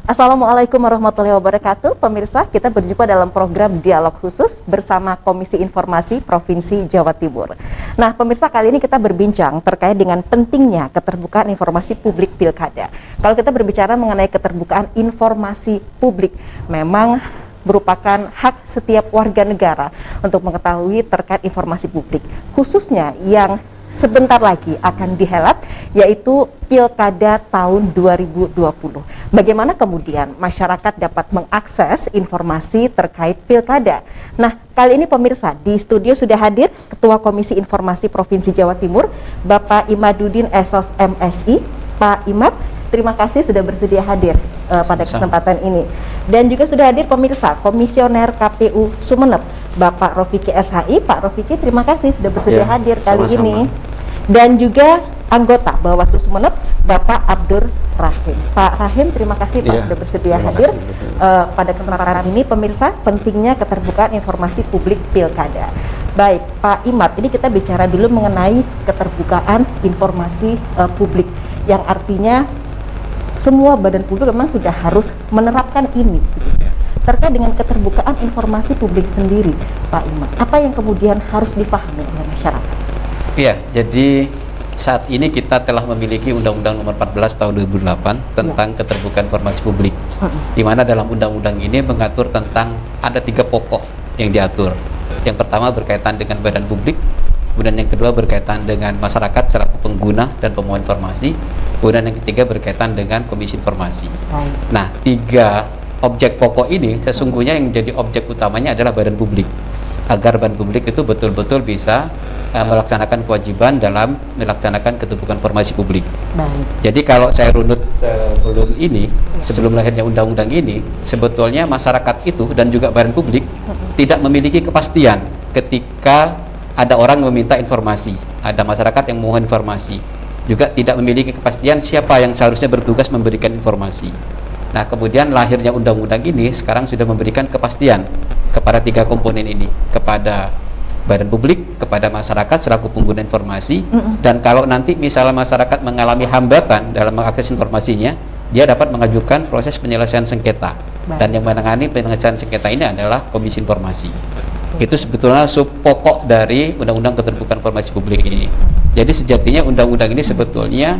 Assalamualaikum warahmatullahi wabarakatuh. Pemirsa, kita berjumpa dalam program Dialog Khusus bersama Komisi Informasi Provinsi Jawa Timur. Nah, pemirsa, kali ini kita berbincang terkait dengan pentingnya keterbukaan informasi publik pilkada. Kalau kita berbicara mengenai keterbukaan informasi publik, memang merupakan hak setiap warga negara untuk mengetahui terkait informasi publik, khususnya yang sebentar lagi akan dihelat, yaitu Pilkada tahun 2020. Bagaimana kemudian masyarakat dapat mengakses informasi terkait Pilkada? Nah, kali ini pemirsa, di studio sudah hadir Ketua Komisi Informasi Provinsi Jawa Timur, Bapak Imaduddin Esos MSI. Pak Imad, terima kasih sudah bersedia hadir pada kesempatan ini. Dan juga sudah hadir pemirsa, Komisioner KPU Sumeneb, Bapak Rofiki SHI. Pak Rofiki, terima kasih sudah bersedia hadir kali ini. Dan juga anggota Bawaslu Sumeneb, Bapak Abdur Rahim. Pak Rahim, terima kasih Pak sudah bersedia hadir pada kesempatan ini. Pemirsa, pentingnya keterbukaan informasi publik Pilkada. Baik, Pak Imad, ini kita bicara dulu mengenai keterbukaan informasi publik, yang artinya semua badan publik memang sudah harus menerapkan ini. Terkait dengan keterbukaan informasi publik sendiri, Pak Imad, apa yang kemudian harus dipahami oleh masyarakat? Iya, jadi saat ini kita telah memiliki Undang-Undang Nomor 14 Tahun 2008 tentang keterbukaan informasi publik, di mana dalam undang-undang ini mengatur tentang ada 3 pokok yang diatur. Yang pertama berkaitan dengan badan publik, kemudian yang kedua berkaitan dengan masyarakat selaku pengguna dan pemohon informasi, kemudian yang ketiga berkaitan dengan Komisi Informasi. Nah, 3 objek pokok ini sesungguhnya yang menjadi objek utamanya adalah badan publik, agar badan publik itu betul-betul bisa melaksanakan kewajiban dalam melaksanakan keterbukaan informasi publik. Jadi kalau saya runut sebelum lahirnya undang-undang ini, sebetulnya masyarakat itu dan juga badan publik tidak memiliki kepastian ketika ada orang meminta informasi, ada masyarakat yang mohon informasi, juga tidak memiliki kepastian siapa yang seharusnya bertugas memberikan informasi. Nah, kemudian lahirnya undang-undang ini sekarang sudah memberikan kepastian kepada 3 komponen ini, kepada badan publik, kepada masyarakat selaku pengguna informasi, dan kalau nanti misalnya masyarakat mengalami hambatan dalam mengakses informasinya, dia dapat mengajukan proses penyelesaian sengketa. Dan yang menangani penyelesaian sengketa ini adalah Komisi Informasi. Itu sebetulnya sub pokok dari Undang-Undang Keterbukaan Informasi Publik ini. Jadi sejatinya undang-undang ini sebetulnya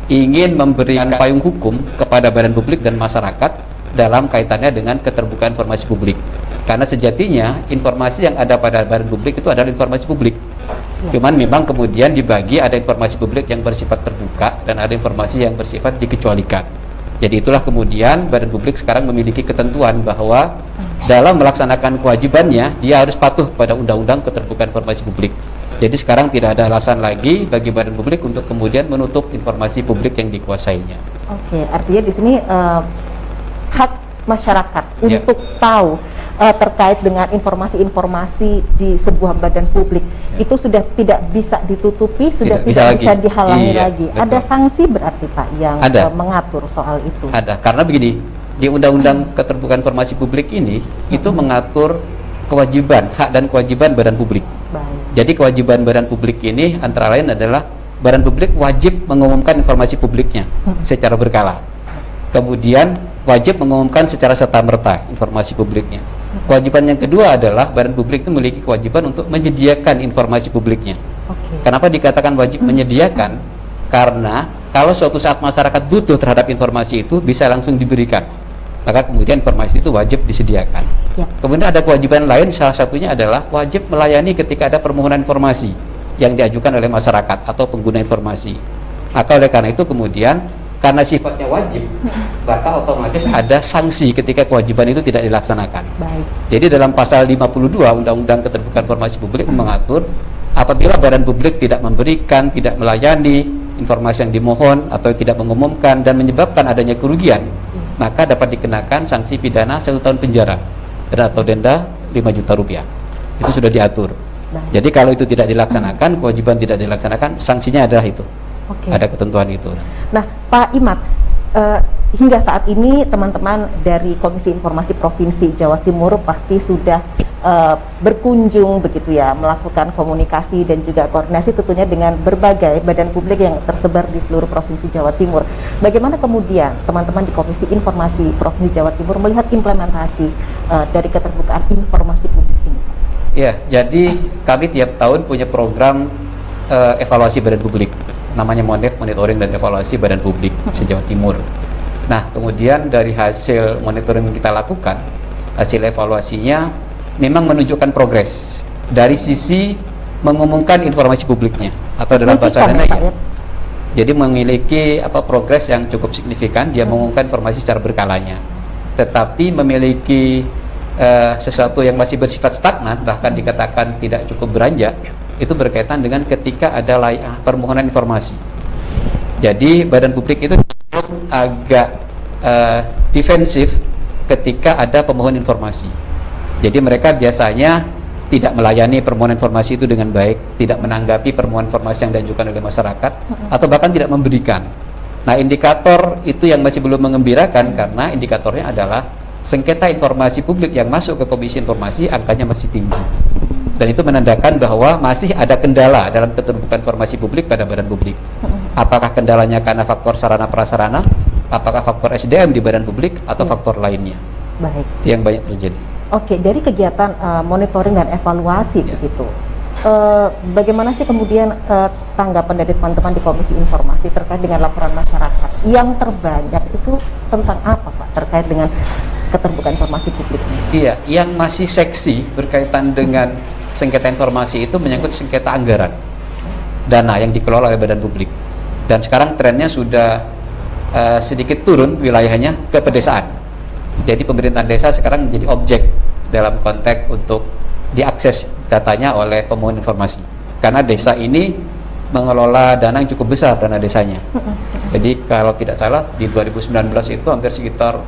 ingin memberikan payung hukum kepada badan publik dan masyarakat dalam kaitannya dengan keterbukaan informasi publik. Karena sejatinya informasi yang ada pada badan publik itu adalah informasi publik. Cuman memang kemudian dibagi, ada informasi publik yang bersifat terbuka dan ada informasi yang bersifat dikecualikan. Jadi itulah kemudian badan publik sekarang memiliki ketentuan bahwa dalam melaksanakan kewajibannya dia harus patuh pada Undang-Undang Keterbukaan Informasi Publik. Jadi sekarang tidak ada alasan lagi bagi badan publik untuk kemudian menutup informasi publik yang dikuasainya. Oke, artinya di sini hak masyarakat untuk tahu terkait dengan informasi-informasi di sebuah badan publik itu sudah tidak bisa ditutupi, sudah tidak bisa dihalangi lagi. Betul. Ada sanksi berarti Pak yang mengatur soal itu? Ada, karena begini, di Undang-Undang Keterbukaan Informasi Publik ini itu mengatur kewajiban, hak dan kewajiban badan publik. Jadi kewajiban badan publik ini antara lain adalah badan publik wajib mengumumkan informasi publiknya secara berkala. Kemudian wajib mengumumkan secara serta-merta informasi publiknya. Kewajiban yang kedua adalah badan publik itu memiliki kewajiban untuk menyediakan informasi publiknya. Kenapa dikatakan wajib menyediakan? Karena kalau suatu saat masyarakat butuh terhadap informasi itu bisa langsung diberikan, maka kemudian informasi itu wajib disediakan. Kemudian ada kewajiban lain, salah satunya adalah wajib melayani ketika ada permohonan informasi yang diajukan oleh masyarakat atau pengguna informasi. Maka oleh karena itu kemudian karena sifatnya wajib, maka otomatis ada sanksi ketika kewajiban itu tidak dilaksanakan. Jadi dalam pasal 52 Undang-Undang Keterbukaan Informasi Publik mengatur apabila badan publik tidak memberikan, tidak melayani informasi yang dimohon atau tidak mengumumkan dan menyebabkan adanya kerugian, maka dapat dikenakan sanksi pidana 1 tahun penjara dan atau denda 5 juta rupiah. Itu sudah diatur. Jadi kalau itu tidak dilaksanakan, kewajiban tidak dilaksanakan, sanksinya adalah itu. Ada ketentuan itu. Nah, Pak Imad, hingga saat ini teman-teman dari Komisi Informasi Provinsi Jawa Timur pasti sudah berkunjung begitu ya, melakukan komunikasi dan juga koordinasi tentunya dengan berbagai badan publik yang tersebar di seluruh Provinsi Jawa Timur. Bagaimana kemudian teman-teman di Komisi Informasi Provinsi Jawa Timur melihat implementasi dari keterbukaan informasi publik ini? Ya, jadi kami tiap tahun punya program evaluasi badan publik, namanya MONEF, Monitoring dan Evaluasi Badan Publik se-Jawa Timur. Nah, kemudian dari hasil monitoring yang kita lakukan, hasil evaluasinya memang menunjukkan progres dari sisi mengumumkan informasi publiknya atau dalam bahasa lainnya jadi memiliki progres yang cukup signifikan. Dia mengumumkan informasi secara berkalanya, tetapi memiliki sesuatu yang masih bersifat stagnan, bahkan dikatakan tidak cukup beranjak, itu berkaitan dengan ketika ada permohonan informasi. Jadi badan publik itu agak defensif ketika ada pemohon informasi. Jadi mereka biasanya tidak melayani permohonan informasi itu dengan baik, tidak menanggapi permohonan informasi yang diajukan oleh masyarakat, atau bahkan tidak memberikan. Nah, indikator itu yang masih belum mengembirakan, karena indikatornya adalah sengketa informasi publik yang masuk ke Komisi Informasi angkanya masih tinggi. Dan itu menandakan bahwa masih ada kendala dalam keterbukaan informasi publik pada badan publik. Apakah kendalanya karena faktor sarana prasarana, apakah faktor SDM di badan publik, atau faktor lainnya? Baik. Itu yang banyak terjadi. Oke, dari kegiatan monitoring dan evaluasi begitu, bagaimana sih kemudian tanggapan dari teman-teman di Komisi Informasi terkait dengan laporan masyarakat yang terbanyak itu tentang apa, Pak, terkait dengan keterbukaan informasi publik? Iya, yang masih seksi berkaitan dengan sengketa informasi itu menyangkut sengketa anggaran dana yang dikelola oleh badan publik, dan sekarang trennya sudah sedikit turun wilayahnya ke pedesaan. Jadi pemerintahan desa sekarang menjadi objek dalam konteks untuk diakses datanya oleh pemohon informasi, karena desa ini mengelola dana yang cukup besar, dana desanya. Jadi kalau tidak salah di 2019 itu hampir sekitar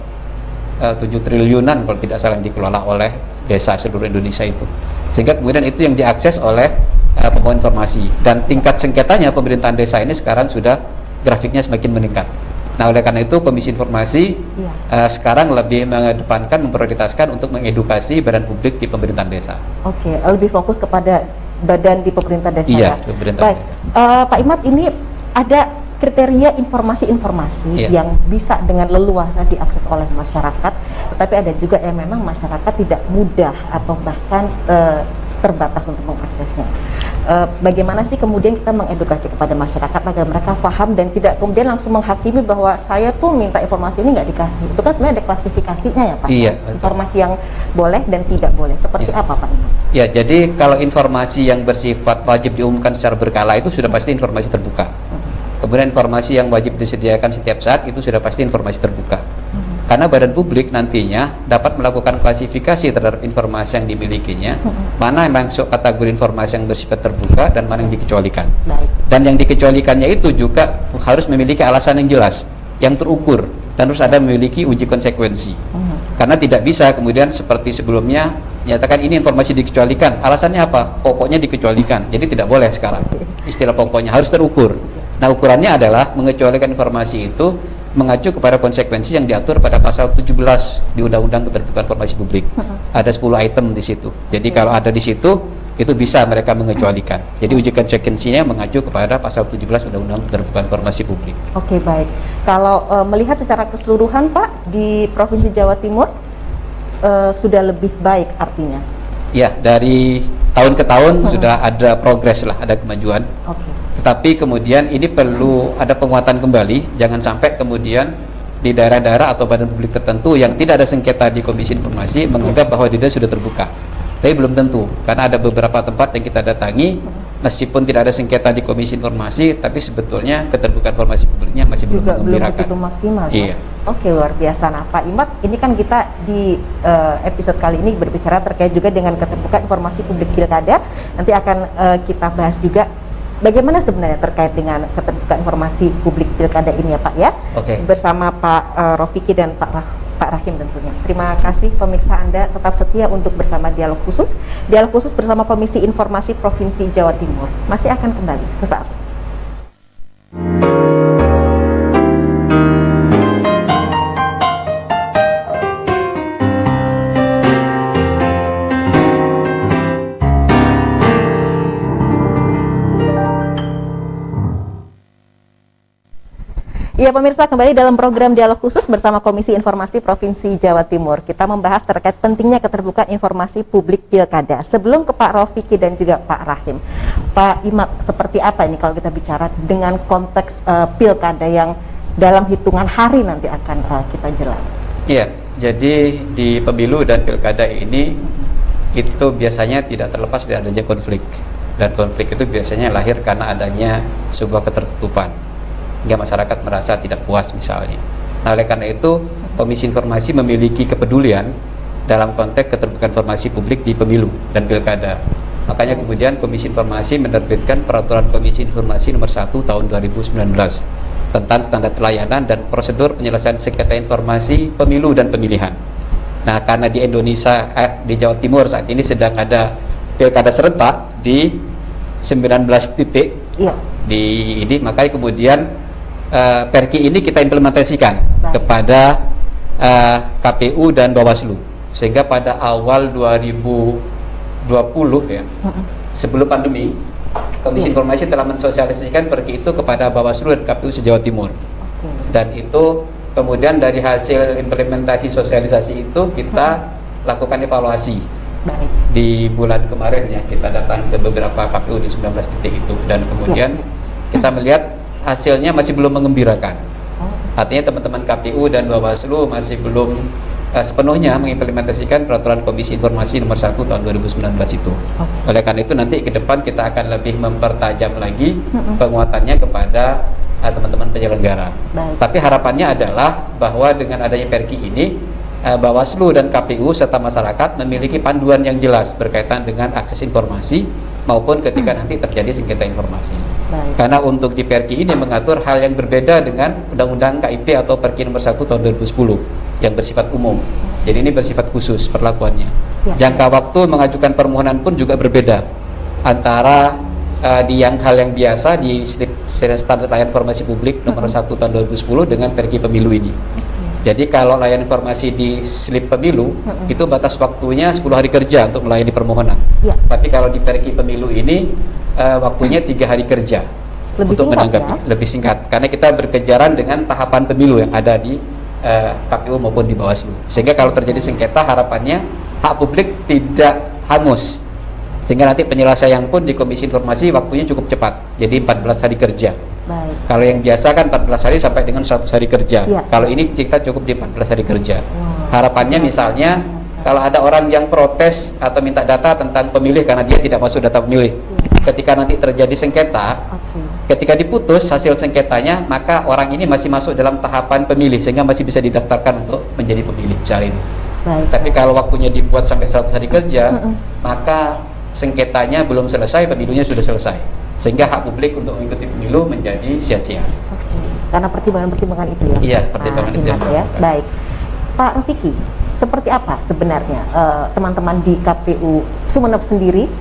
7 triliunan kalau tidak salah yang dikelola oleh desa seluruh Indonesia itu, sehingga kemudian itu yang diakses oleh pemohon informasi, dan tingkat sengketanya pemerintahan desa ini sekarang sudah grafiknya semakin meningkat. Nah, oleh karena itu Komisi Informasi sekarang lebih mengedepankan, memprioritaskan untuk mengedukasi badan publik di pemerintahan desa. Oke, lebih fokus kepada badan di pemerintahan desa. Iya, pemerintahan desa. Pak Imad, ini ada kriteria informasi-informasi yang bisa dengan leluasa diakses oleh masyarakat, tetapi ada juga yang memang masyarakat tidak mudah atau bahkan terbatas untuk mengaksesnya. Bagaimana sih kemudian kita mengedukasi kepada masyarakat agar mereka paham dan tidak kemudian langsung menghakimi bahwa saya tuh minta informasi ini nggak dikasih. Itu kan sebenarnya ada klasifikasinya ya, Pak. Iya. Informasi yang boleh dan tidak boleh. Seperti apa, Pak? Ya, jadi kalau informasi yang bersifat wajib diumumkan secara berkala itu sudah pasti informasi terbuka. Kemudian informasi yang wajib disediakan setiap saat itu sudah pasti informasi terbuka. Karena badan publik nantinya dapat melakukan klasifikasi terhadap informasi yang dimilikinya, mana yang masuk kategori informasi yang bersifat terbuka dan mana yang dikecualikan. Dan yang dikecualikannya itu juga harus memiliki alasan yang jelas, yang terukur, dan harus ada memiliki uji konsekuensi. Karena tidak bisa kemudian seperti sebelumnya nyatakan ini informasi dikecualikan, alasannya apa? Pokoknya dikecualikan. Jadi tidak boleh sekarang. Istilah pokoknya harus terukur. Nah, ukurannya adalah mengecualikan informasi itu mengacu kepada konsekuensi yang diatur pada pasal 17 di Undang-Undang Keterbukaan Informasi Publik. Ada 10 item di situ. Jadi kalau ada di situ, itu bisa mereka mengecualikan. Jadi uji konsekuensinya mengacu kepada pasal 17 Undang-Undang Keterbukaan Informasi Publik. Oke, baik. Kalau melihat secara keseluruhan, Pak, di Provinsi Jawa Timur sudah lebih baik artinya? Ya, dari tahun ke tahun sudah ada progres lah, ada kemajuan. Tetapi kemudian ini perlu ada penguatan kembali, jangan sampai kemudian di daerah-daerah atau badan publik tertentu yang tidak ada sengketa di Komisi Informasi menganggap bahwa dia sudah terbuka. Tapi belum tentu, karena ada beberapa tempat yang kita datangi, meskipun tidak ada sengketa di Komisi Informasi, tapi sebetulnya keterbukaan informasi publiknya masih belum mengembirakan. Belum begitu maksimal. Iya. Oke, luar biasa. Nah, Pak Imad, ini kan kita di episode kali ini berbicara terkait juga dengan keterbukaan informasi publik pilkada. Nanti akan kita bahas juga bagaimana sebenarnya terkait dengan keterbukaan informasi publik pilkada ini ya, Pak ya. Bersama Pak Rofiki dan Pak Rahim tentunya. Terima kasih pemirsa Anda tetap setia untuk bersama Dialog Khusus. Dialog Khusus bersama Komisi Informasi Provinsi Jawa Timur masih akan kembali sesaat. Iya pemirsa, kembali dalam program Dialog Khusus bersama Komisi Informasi Provinsi Jawa Timur. Kita membahas terkait pentingnya keterbukaan informasi publik pilkada. Sebelum ke Pak Rofiki dan juga Pak Rahim, Pak Imad, seperti apa ini kalau kita bicara dengan konteks pilkada yang dalam hitungan hari nanti akan kita jalani? Iya, jadi di pemilu dan pilkada ini itu biasanya tidak terlepas dari adanya konflik. Dan konflik itu biasanya lahir karena adanya sebuah ketertutupan, hingga masyarakat merasa tidak puas misalnya. Nah, oleh karena itu Komisi Informasi memiliki kepedulian dalam konteks keterbukaan informasi publik di pemilu dan pilkada. Makanya kemudian Komisi Informasi menerbitkan Peraturan Komisi Informasi Nomor 1 Tahun 2019 tentang standar pelayanan dan prosedur penyelesaian sengketa informasi pemilu dan pemilihan. Nah, karena di Indonesia, di Jawa Timur saat ini sedang ada pilkada serentak di 19 titik, iya, di ini, makanya kemudian Perki ini kita implementasikan kepada KPU dan Bawaslu, sehingga pada awal 2020 ya, sebelum pandemi, Komisi Informasi telah mensosialisasikan Perki itu kepada Bawaslu dan KPU se-Jawa Timur. Dan itu kemudian dari hasil implementasi sosialisasi itu kita lakukan evaluasi. Di bulan kemarin ya, kita datang ke beberapa KPU di 19 titik itu, dan kemudian kita melihat hasilnya masih belum mengembirakan. Artinya teman-teman KPU dan Bawaslu masih belum sepenuhnya mengimplementasikan Peraturan Komisi Informasi Nomor 1 Tahun 2019 itu. Oleh karena itu nanti ke depan kita akan lebih mempertajam lagi penguatannya kepada teman-teman penyelenggara. Tapi harapannya adalah bahwa dengan adanya Perki ini, Bawaslu dan KPU serta masyarakat memiliki panduan yang jelas berkaitan dengan akses informasi maupun ketika nanti terjadi sengketa informasi. Karena untuk di Perki ini mengatur hal yang berbeda dengan Undang-Undang KIP atau Perki Nomor 1 Tahun 2010 yang bersifat umum. Jadi ini bersifat khusus perlakuannya. Jangka waktu mengajukan permohonan pun juga berbeda antara di hal yang biasa di standar layanan informasi publik Nomor 1 Tahun 2010 dengan Perki Pemilu ini. Jadi kalau layanan informasi di slip pemilu itu batas waktunya 10 hari kerja untuk melayani permohonan. Tapi kalau di Perki Pemilu ini waktunya 3 hari kerja untuk menanggapi, lebih singkat. Karena kita berkejaran dengan tahapan pemilu yang ada di KPU maupun di Bawaslu. Sehingga kalau terjadi sengketa, harapannya hak publik tidak hangus. Sehingga nanti penyelesaian pun di Komisi Informasi waktunya cukup cepat. Jadi 14 hari kerja. Kalau yang biasa kan 14 hari sampai dengan 100 hari kerja. Kalau ini kita cukup di 14 hari kerja. Harapannya misalnya kalau ada orang yang protes atau minta data tentang pemilih karena dia tidak masuk data pemilih, ketika nanti terjadi sengketa, ketika diputus hasil sengketanya, maka orang ini masih masuk dalam tahapan pemilih sehingga masih bisa didaftarkan untuk menjadi pemilih misalnya ini. Tapi kalau waktunya dibuat sampai 100 hari kerja, maka sengketanya belum selesai, pemilunya sudah selesai. Sehingga hak publik untuk mengikuti pemilu menjadi sia-sia. Karena pertimbangan-pertimbangan itu ya? Iya, pertimbangan itu ya. Baik. Pak Rofiki, seperti apa sebenarnya teman-teman di KPU Sumeneb sendiri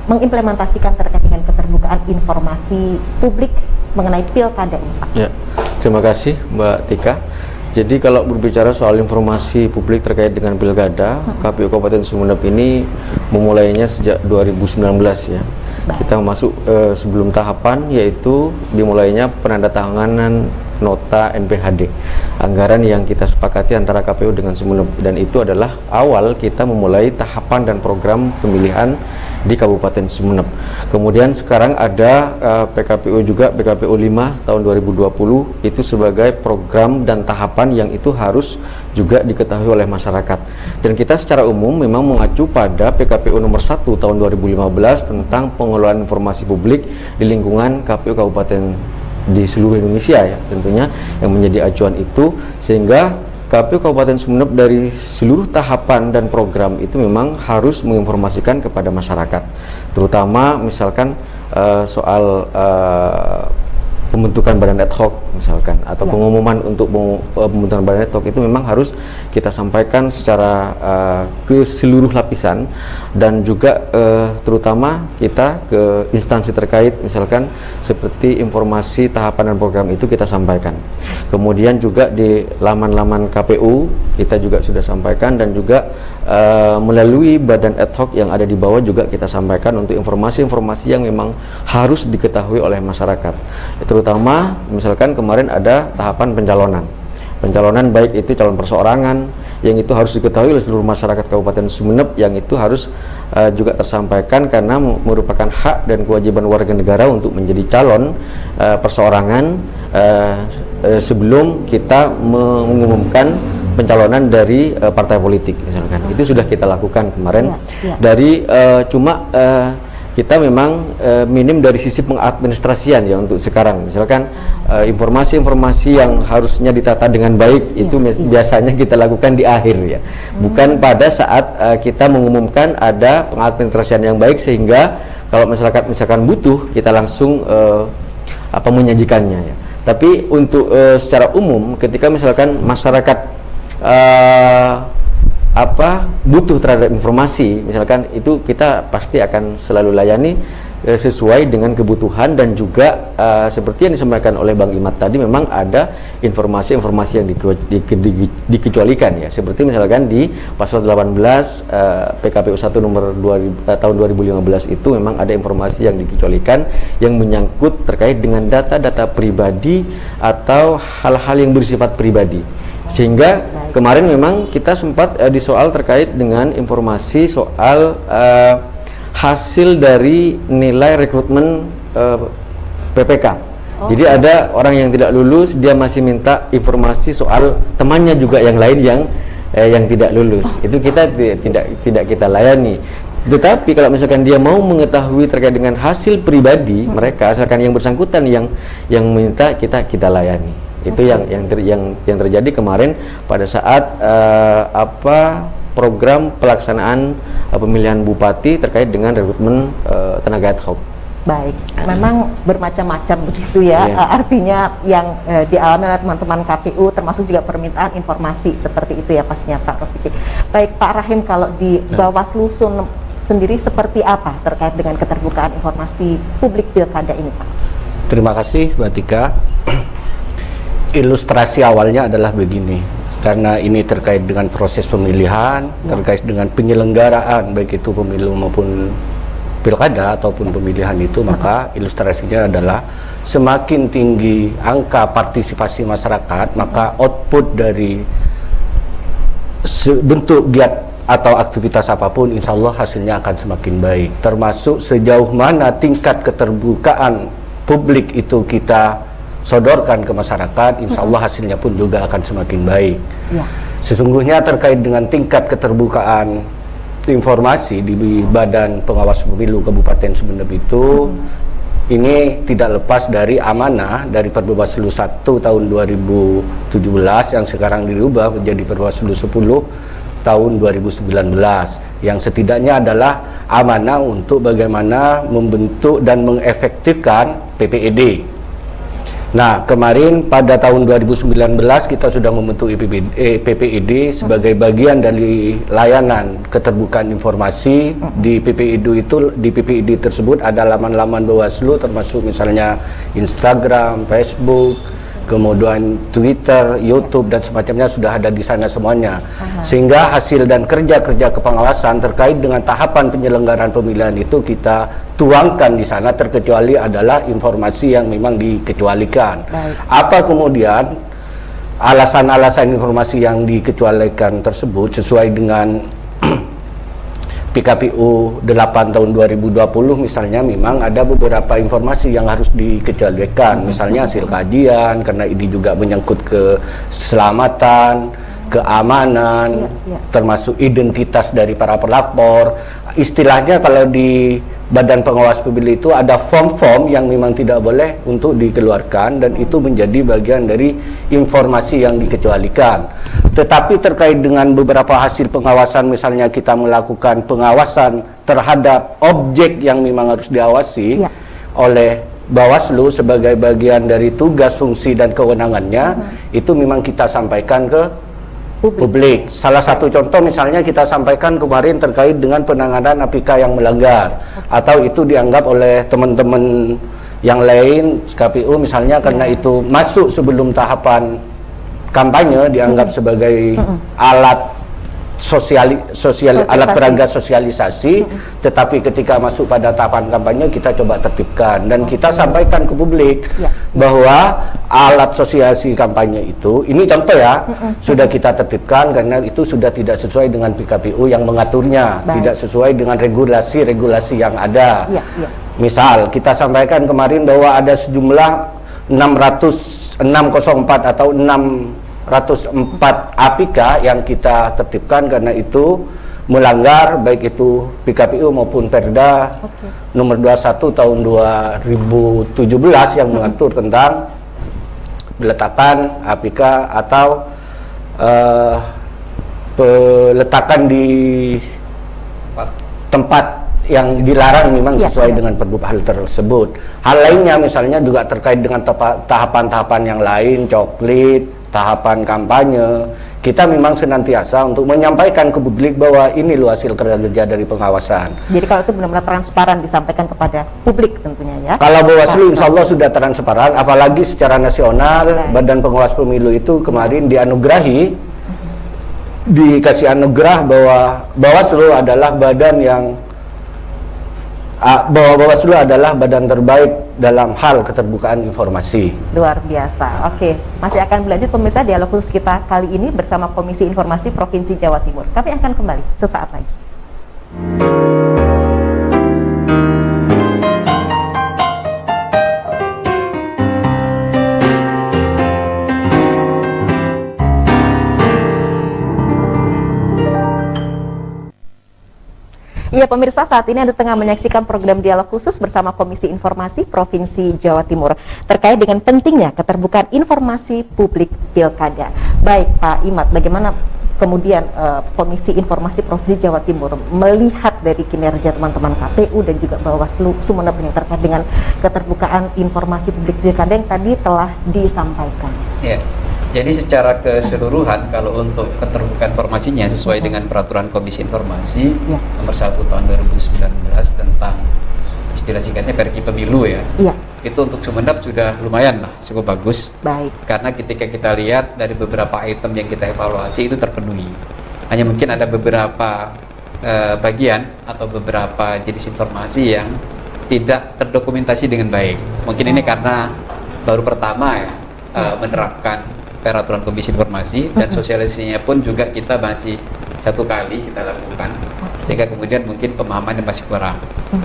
mengimplementasikan terkait dengan keterbukaan informasi publik mengenai pilkada ini, Pak? Ya, terima kasih Mbak Tika. Jadi kalau berbicara soal informasi publik terkait dengan pilkada, KPU Kabupaten Sumeneb ini memulainya sejak 2019 ya. Kita masuk sebelum tahapan, yaitu dimulainya penandatanganan nota NPHD, anggaran yang kita sepakati antara KPU dengan Sumeneb, dan itu adalah awal kita memulai tahapan dan program pemilihan di Kabupaten Sumeneb. Kemudian sekarang ada PKPU juga, PKPU 5 tahun 2020 itu sebagai program dan tahapan yang itu harus juga diketahui oleh masyarakat. Dan kita secara umum memang mengacu pada PKPU nomor 1 tahun 2015 tentang pengelolaan informasi publik di lingkungan KPU Kabupaten di seluruh Indonesia ya, tentunya yang menjadi acuan itu, sehingga KPU Kabupaten Sumeneb dari seluruh tahapan dan program itu memang harus menginformasikan kepada masyarakat, terutama misalkan soal pembentukan badan ad hoc misalkan, atau pengumuman untuk pembentukan badan ad hoc itu memang harus kita sampaikan secara ke seluruh lapisan, dan juga terutama kita ke instansi terkait, misalkan seperti informasi tahapan dan program itu kita sampaikan. Kemudian juga di laman-laman KPU kita juga sudah sampaikan, dan juga melalui badan ad hoc yang ada di bawah juga kita sampaikan untuk informasi-informasi yang memang harus diketahui oleh masyarakat, terutama misalkan kemarin ada tahapan pencalonan. Pencalonan baik itu calon perseorangan, yang itu harus diketahui oleh seluruh masyarakat Kabupaten Sumeneb, yang itu harus juga tersampaikan karena merupakan hak dan kewajiban warga negara untuk menjadi calon perseorangan sebelum kita mengumumkan pencalonan dari partai politik misalkan. Itu sudah kita lakukan kemarin. Dari kita memang minim dari sisi pengadministrasian ya untuk sekarang. Misalkan informasi-informasi yang harusnya ditata dengan baik itu biasanya kita lakukan di akhir ya. Bukan pada saat kita mengumumkan ada pengadministrasian yang baik sehingga kalau masyarakat misalkan butuh kita langsung menyajikannya ya. Tapi untuk secara umum ketika misalkan masyarakat butuh terhadap informasi misalkan, itu kita pasti akan selalu layani sesuai dengan kebutuhan. Dan juga seperti yang disampaikan oleh Bang Imad tadi, memang ada informasi-informasi yang dikecualikan ya, seperti misalkan di pasal 18 PKPU 1 nomor 2000, tahun 2015 itu memang ada informasi yang dikecualikan yang menyangkut terkait dengan data-data pribadi atau hal-hal yang bersifat pribadi. Sehingga kemarin memang kita sempat di soal terkait dengan informasi soal hasil dari nilai rekrutmen PPK. Jadi ada orang yang tidak lulus, dia masih minta informasi soal temannya juga yang lain yang tidak lulus. Itu kita tidak kita layani. Tetapi kalau misalkan dia mau mengetahui terkait dengan hasil pribadi mereka, asalkan yang bersangkutan yang minta, kita layani. Itu yang terjadi kemarin pada saat program pelaksanaan pemilihan bupati terkait dengan rekrutmen tenaga ad hoc. Baik, memang bermacam-macam begitu ya, artinya yang dialami oleh teman-teman KPU, termasuk juga permintaan informasi seperti itu ya pastinya Pak Rofiki. Baik Pak Rahim, kalau di Bawaslu sendiri seperti apa terkait dengan keterbukaan informasi publik pilkada ini Pak? Terima kasih Mbak Tika. Ilustrasi awalnya adalah begini, karena ini terkait dengan proses pemilihan, terkait dengan penyelenggaraan baik itu pemilu maupun pilkada ataupun pemilihan itu, maka ilustrasinya adalah semakin tinggi angka partisipasi masyarakat, maka output dari bentuk giat atau aktivitas apapun insya Allah hasilnya akan semakin baik. Termasuk sejauh mana tingkat keterbukaan publik itu kita sodorkan ke masyarakat, insya Allah hasilnya pun juga akan semakin baik. Sesungguhnya terkait dengan tingkat keterbukaan informasi di Badan Pengawas Pemilu Kabupaten Sumeneb itu, ini tidak lepas dari amanah dari Perbawaslu 1 tahun 2017 yang sekarang dirubah menjadi Perbawaslu 10 tahun 2019, yang setidaknya adalah amanah untuk bagaimana membentuk dan mengefektifkan PPED. Nah, kemarin pada tahun 2019 kita sudah membentuk PPED sebagai bagian dari layanan keterbukaan informasi. Di PPED tersebut ada laman-laman Bawaslu, termasuk misalnya Instagram, Facebook, kemudian Twitter, YouTube dan semacamnya sudah ada di sana semuanya. Sehingga hasil dan kerja-kerja kepengawasan terkait dengan tahapan penyelenggaraan pemilihan itu kita tuangkan di sana, terkecuali adalah informasi yang memang dikecualikan. Apa kemudian alasan-alasan informasi yang dikecualikan tersebut sesuai dengan PKPU 8 tahun 2020 misalnya, memang ada beberapa informasi yang harus dikecualikan, misalnya hasil kajian, karena ini juga menyangkut keselamatan, keamanan, termasuk identitas dari para pelapor. Istilahnya kalau di Badan Pengawas Pemilu itu ada form-form yang memang tidak boleh untuk dikeluarkan, dan itu menjadi bagian dari informasi yang dikecualikan. Tetapi terkait dengan beberapa hasil pengawasan, misalnya kita melakukan pengawasan terhadap objek yang memang harus diawasi oleh Bawaslu sebagai bagian dari tugas, fungsi, dan kewenangannya, itu memang kita sampaikan ke publik. Salah satu contoh misalnya kita sampaikan kemarin terkait dengan penanganan APK yang melanggar, atau itu dianggap oleh teman-teman yang lain KPU misalnya karena itu masuk sebelum tahapan kampanye, dianggap sebagai alat alat peraga sosialisasi, tetapi ketika masuk pada tahapan kampanye kita coba tertibkan dan kita sampaikan ke publik bahwa alat sosialisasi kampanye itu, ini contoh ya, sudah kita tertibkan karena itu sudah tidak sesuai dengan PKPU yang mengaturnya, tidak sesuai dengan regulasi-regulasi yang ada. Misal kita sampaikan kemarin bahwa ada sejumlah 604 atau 604 APK yang kita tertibkan karena itu melanggar baik itu PKPU maupun Perda nomor 21 tahun 2017 yang mengatur tentang peletakan APK atau peletakan di tempat yang dilarang memang sesuai dengan pergub hal tersebut. Hal lainnya misalnya juga terkait dengan tahapan-tahapan yang lain, coklit, tahapan kampanye, kita memang senantiasa untuk menyampaikan ke publik bahwa ini loh hasil kerja dari pengawasan. Jadi kalau itu benar-benar transparan disampaikan kepada publik tentunya ya. Kalau Bawaslu insya Allah sudah transparan, apalagi secara nasional, Badan Pengawas Pemilu itu kemarin dikasih anugerah bahwa Bawaslu adalah Bawaslu adalah badan terbaik dalam hal keterbukaan informasi. Luar biasa. Oke, masih akan berlanjut pemirsa dialog khusus kita kali ini bersama Komisi Informasi Provinsi Jawa Timur. Kami akan kembali sesaat lagi. Iya pemirsa, saat ini Anda tengah menyaksikan program dialog khusus bersama Komisi Informasi Provinsi Jawa Timur terkait dengan pentingnya keterbukaan informasi publik pilkada. Baik Pak Imad, bagaimana kemudian Komisi Informasi Provinsi Jawa Timur melihat dari kinerja teman-teman KPU dan juga Bawaslu Sumeneb yang terkait dengan keterbukaan informasi publik pilkada yang tadi telah disampaikan? Ya. Jadi secara keseluruhan kalau untuk keterbukaan informasinya sesuai dengan peraturan Komisi Informasi nomor 1 tahun 2019 tentang istilah singkatnya Perki Pemilu ya. Itu untuk Sumeneb sudah lumayan lah, cukup bagus. Baik. Karena ketika kita lihat dari beberapa item yang kita evaluasi itu terpenuhi. Hanya mungkin ada beberapa bagian atau beberapa jenis informasi yang tidak terdokumentasi dengan baik. Mungkin ini karena baru pertama ya menerapkan peraturan Komisi Informasi dan sosialisasinya pun juga kita masih satu kali kita lakukan sehingga kemudian mungkin pemahamannya masih kurang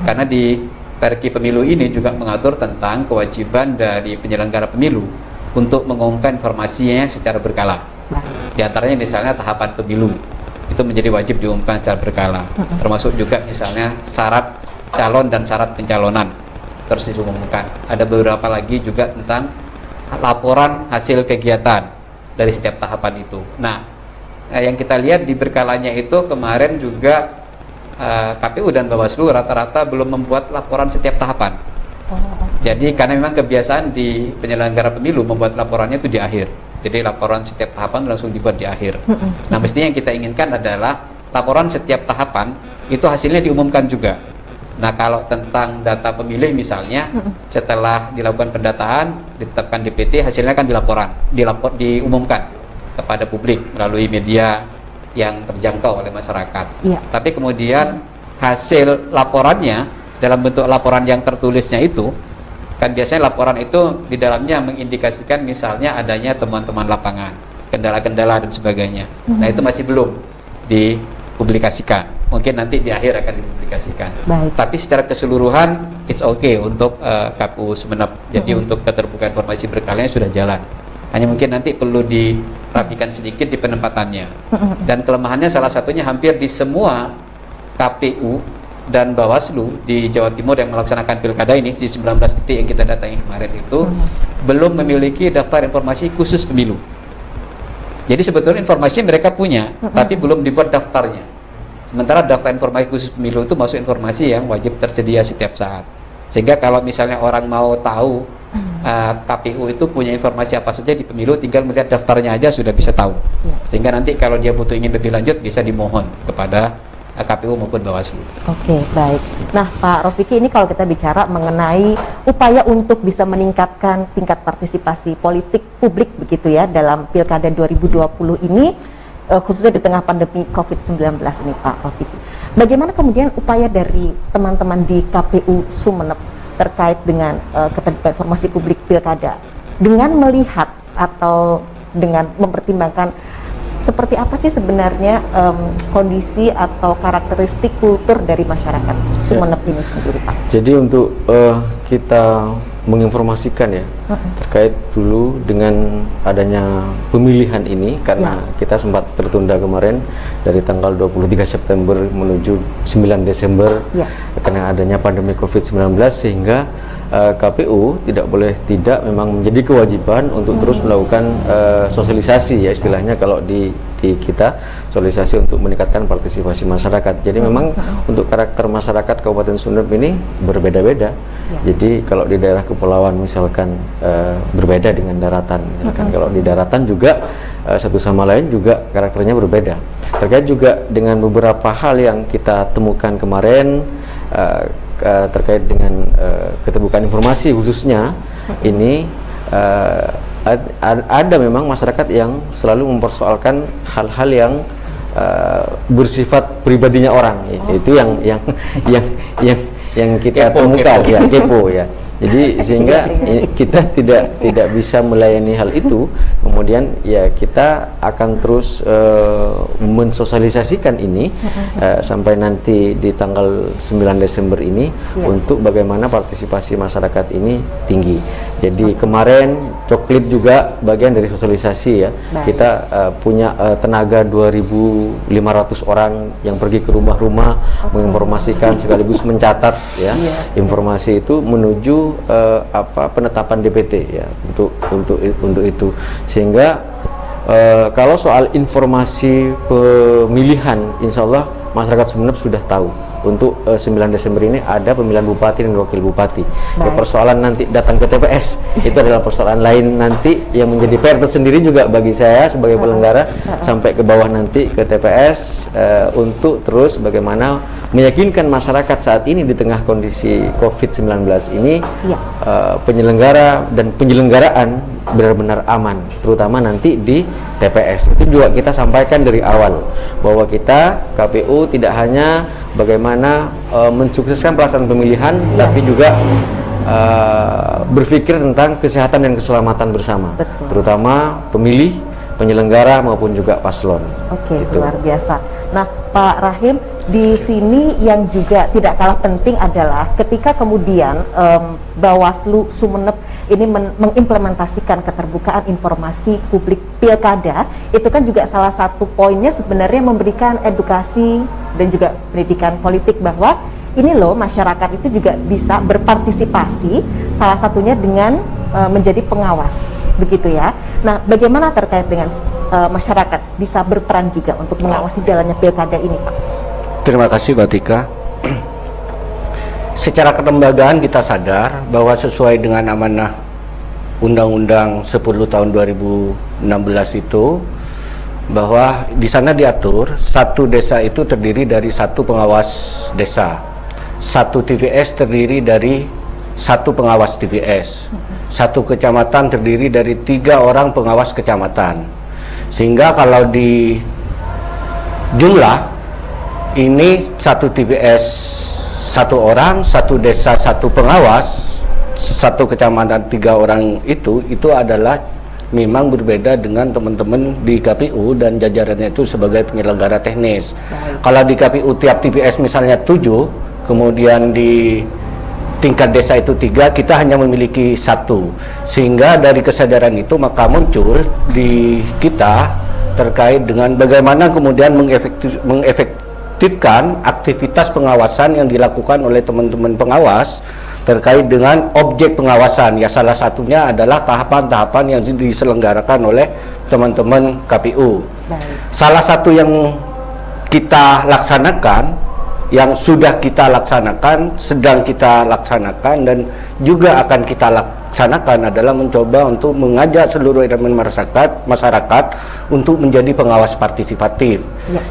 karena di Perki Pemilu ini juga mengatur tentang kewajiban dari penyelenggara pemilu untuk mengumumkan informasinya secara berkala. Di antaranya misalnya tahapan pemilu itu menjadi wajib diumumkan secara berkala, termasuk juga misalnya syarat calon dan syarat pencalonan terus diumumkan. Ada beberapa lagi juga tentang laporan hasil kegiatan dari setiap tahapan itu. Nah, yang kita lihat di berkalanya itu kemarin juga KPU dan Bawaslu rata-rata belum membuat laporan setiap tahapan. Jadi karena memang kebiasaan di penyelenggara pemilu membuat laporannya itu di akhir. Jadi laporan setiap tahapan langsung dibuat di akhir. Nah, mestinya yang kita inginkan adalah laporan setiap tahapan itu hasilnya diumumkan juga. Nah, kalau tentang data pemilih misalnya, setelah dilakukan pendataan, ditetapkan DPT, hasilnya kan diumumkan kepada publik melalui media yang terjangkau oleh masyarakat. Tapi kemudian hasil laporannya dalam bentuk laporan yang tertulisnya itu, kan biasanya laporan itu di dalamnya mengindikasikan misalnya adanya temuan-temuan lapangan, kendala-kendala dan sebagainya. Nah, itu masih belum dipublikasikan. Mungkin nanti di akhir akan dipublikasikan. Tapi secara keseluruhan it's okay untuk KPU Sumeneb. Jadi untuk keterbukaan informasi berkalanya sudah jalan. Hanya mungkin nanti perlu dirapikan sedikit di penempatannya. Dan kelemahannya salah satunya hampir di semua KPU dan Bawaslu di Jawa Timur yang melaksanakan pilkada ini di 19 titik yang kita datangi kemarin itu belum memiliki daftar informasi khusus pemilu. Jadi sebetulnya informasi mereka punya, tapi belum dibuat daftarnya. Sementara daftar informasi khusus pemilu itu masuk informasi yang wajib tersedia setiap saat. Sehingga kalau misalnya orang mau tahu KPU itu punya informasi apa saja di pemilu, tinggal melihat daftarnya aja sudah bisa tahu. Sehingga nanti kalau dia butuh ingin lebih lanjut bisa dimohon kepada KPU maupun Bawaslu. Oke, baik. Nah, Pak Rofiki, ini kalau kita bicara mengenai upaya untuk bisa meningkatkan tingkat partisipasi politik publik begitu ya dalam Pilkada 2020 ini, khususnya di tengah pandemi COVID-19 ini Pak Rafiq. Bagaimana kemudian upaya dari teman-teman di KPU Sumeneb terkait dengan keterbukaan informasi publik pilkada dengan melihat atau dengan mempertimbangkan seperti apa sih sebenarnya kondisi atau karakteristik kultur dari masyarakat Sumeneb ini sendiri Pak? Jadi untuk kita menginformasikan ya terkait dulu dengan adanya pemilihan ini, karena kita sempat tertunda kemarin dari tanggal 23 September menuju 9 Desember karena adanya pandemi COVID-19, sehingga KPU tidak memang menjadi kewajiban untuk terus melakukan sosialisasi ya istilahnya kalau di kita, sosialisasi untuk meningkatkan partisipasi masyarakat. Jadi memang untuk karakter masyarakat Kabupaten Sumeneb ini berbeda-beda. Jadi kalau di daerah kepulauan misalkan berbeda dengan daratan, misalkan kalau di daratan juga satu sama lain juga karakternya berbeda. Terkait juga dengan beberapa hal yang kita temukan kemarin terkait dengan keterbukaan informasi khususnya ini ada memang masyarakat yang selalu mempersoalkan hal-hal yang bersifat pribadinya orang. Itu yang kita temukan ya, kepo ya. Jadi sehingga kita tidak bisa melayani hal itu. Kemudian ya kita akan terus mensosialisasikan ini sampai nanti di tanggal 9 Desember ini untuk bagaimana partisipasi masyarakat ini tinggi. Jadi kemarin Coklit juga bagian dari sosialisasi ya. Kita punya tenaga 2.500 orang yang pergi ke rumah-rumah menginformasikan sekaligus mencatat ya informasi itu menuju penetapan DPT ya untuk itu, sehingga kalau soal informasi pemilihan insya Allah masyarakat Sumeneb sudah tahu. Untuk 9 Desember ini ada pemilihan bupati dan wakil bupati. Ya, persoalan nanti datang ke TPS itu adalah persoalan lain nanti yang menjadi PR tersendiri juga bagi saya sebagai penyelenggara sampai ke bawah nanti ke TPS untuk terus bagaimana meyakinkan masyarakat saat ini di tengah kondisi COVID-19 ini penyelenggara dan penyelenggaraan benar-benar aman, terutama nanti di TPS. Itu juga kita sampaikan dari awal bahwa kita KPU tidak hanya bagaimana mensukseskan pelaksanaan pemilihan, tapi juga berpikir tentang kesehatan dan keselamatan bersama, terutama pemilih, penyelenggara maupun juga paslon. Oke, luar biasa. Nah, Pak Rahim, di sini yang juga tidak kalah penting adalah ketika kemudian Bawaslu Sumeneb ini mengimplementasikan keterbukaan informasi publik pilkada, itu kan juga salah satu poinnya sebenarnya memberikan edukasi dan juga pendidikan politik bahwa ini loh masyarakat itu juga bisa berpartisipasi, salah satunya dengan menjadi pengawas, begitu ya. Nah, bagaimana terkait dengan masyarakat bisa berperan juga untuk mengawasi jalannya pilkada ini, Pak? Terima kasih, Mbak Tika. Secara kelembagaan kita sadar bahwa sesuai dengan amanah Undang-Undang 10 tahun 2016 itu, bahwa di sana diatur satu desa itu terdiri dari satu pengawas desa, satu TPS terdiri dari satu pengawas TPS, satu kecamatan terdiri dari 3 orang pengawas kecamatan. Sehingga kalau di jumlah ini satu TPS 1 orang, satu desa 1 pengawas, satu kecamatan 3 orang itu adalah memang berbeda dengan teman-teman di KPU dan jajarannya itu sebagai penyelenggara teknis. Kalau di KPU tiap TPS misalnya 7, kemudian di tingkat desa itu 3, kita hanya memiliki 1. Sehingga dari kesadaran itu maka muncul di kita terkait dengan bagaimana kemudian mengefektifkan aktivitas pengawasan yang dilakukan oleh teman-teman pengawas terkait dengan objek pengawasan. Ya, salah satunya adalah tahapan-tahapan yang diselenggarakan oleh teman-teman KPU. Salah satu yang kita laksanakan, yang sudah kita laksanakan, sedang kita laksanakan, dan juga akan kita laksanakan adalah mencoba untuk mengajak seluruh elemen masyarakat untuk menjadi pengawas partisipatif.